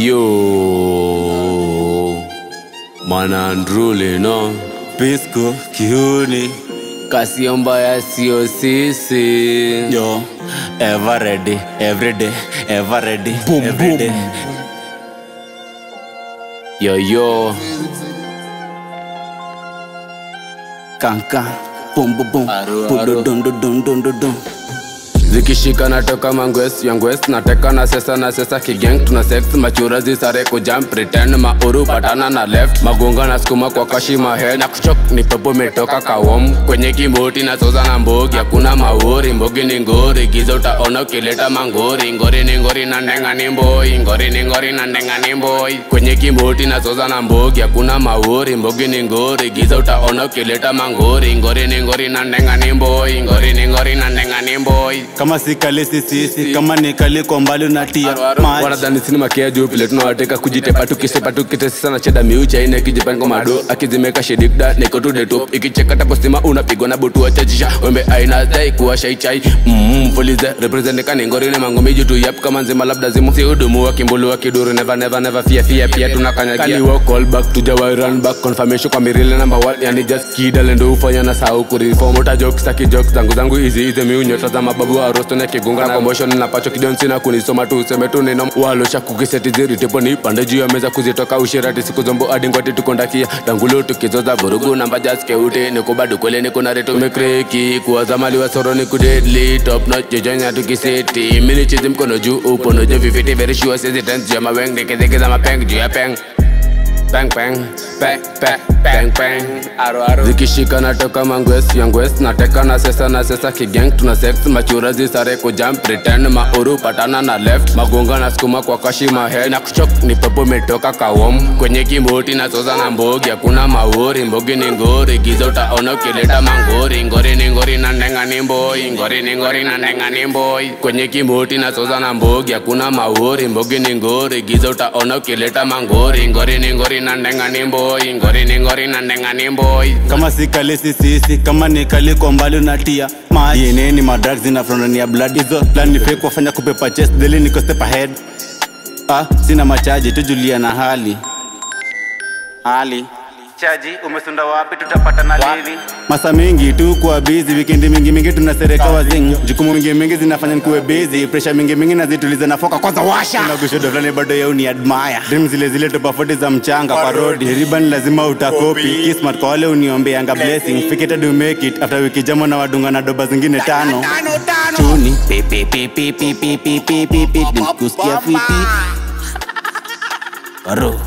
yo Manandruli no Pisco, Kihuni Kasiomba ya sio sisi Yo, ever ready, every day, ever ready, Boom, every boom. day. Yo Kanka, boom boom boom, Aru, boom aru. dum dum dum dum dum dum. Zikishika natoka mangwes, youngwest nateka na sesa kigang tuna sex machura zisare kujump pretend mauru patana na left magonga na skuma kwa kashima head na kuchok ni pepo metoka kawom kwenye kimoti na soza na mbogi hakuna mauri mbogi ni ngori giza utaona ukileta mangori ngori ni ngori na ndenga ni mboi ngori ni ngori na ndenga ni mboi kwenye kimoti na soza na mbogi hakuna mauri mbogi ni ngori giza utaona ukileta mangori ngori ni ngori na ndenga ni mboi ngori ni ngori na ndenga ni mboi Kama si kali sisi, kama ni kali kwa mbali unatia maji. Wanadhani sinema kia juu pile tunawateka kujitepa tukisepa tukitesi sana cheda miucha ine kijipan kwa mado akizimeka shedikda neko tu detop ikicheka tapo stima unapigwa na butu wa chajisha wembe aina zai kuwa shai chai Polize representeka ni ngori ni mangomi jutu yap kama nzima labda zimu si udumu wa kimbulu wa kiduru never fear pia tunakanyagia Kali wa call back tuja wa run back confirmation kwa mirile number 1 yani just kida lendo ufanya na sao kuriform uta jokes saki jokes zangu easy miunyo za mababu rosto na kigunga na commotion na pacho kidonsi na kunisoma tu useme tu neno walosha kukiseti ziri tepo ni pande juu ya meza kuzitoka ushirati siku zombo hadi ngwati tukondakia dangulo tukizoza vurugu namba just keute niko bado kwele niko na reto mekreki kuwaza mali wa soro niku deadly top notch jejonya tukiseti mini chizi mkono juu upo nojo vifiti very sure says it ends jama weng deke za mapeng juu ya peng Bang bang, bang bang, bang bang, aro Zikishika natoka mangwes, youngwest nateka na sesa kigang tuna sex machura zisare kujump pretend mauru patana na left magonga na skuma kwa kashima head na kuchok ni pepo metoka kawom kwenye kimoti na soza na mbogi hakuna mauri mbogi ni ngori giza utaona ukileta mangori ngori ni ngori na ndenga ni mboi ngori ni ngori na ndenga ni mboi kwenye kimoti na soza na mbogi hakuna mauri mbogi ni ngori giza utaona ukileta mangori ngori ni ngori na ndenga ni mboi ngori ni ngori na ndenga ni mboi Kama si kali sisi, kama ni kali kwa mbali unatia maji. Yene ni madrugs ina frondani ya blood. Hizo plan ni fake wafanya kupepa chest, daily niko step ahead. Sina machaji tujulia na hali Chaji, umesunda wapi tutapata na lili Masa mingi tu kuwa busy, weekendi mingi tunasereka wazing Jukumu mingi zinafanya nikuwe busy, pressure mingi nazituliza na foka kwanza washa Unagushodo flani bado ya uni admire Dream zile topafoti za mchanga kwa road Ribbon lazima utakopi, kismat kwa wale uniombe anga blessing Fake it do make it, after wiki jamo na wadunga na doba zingine tano Tuni, pi, nikusikia fiti Aro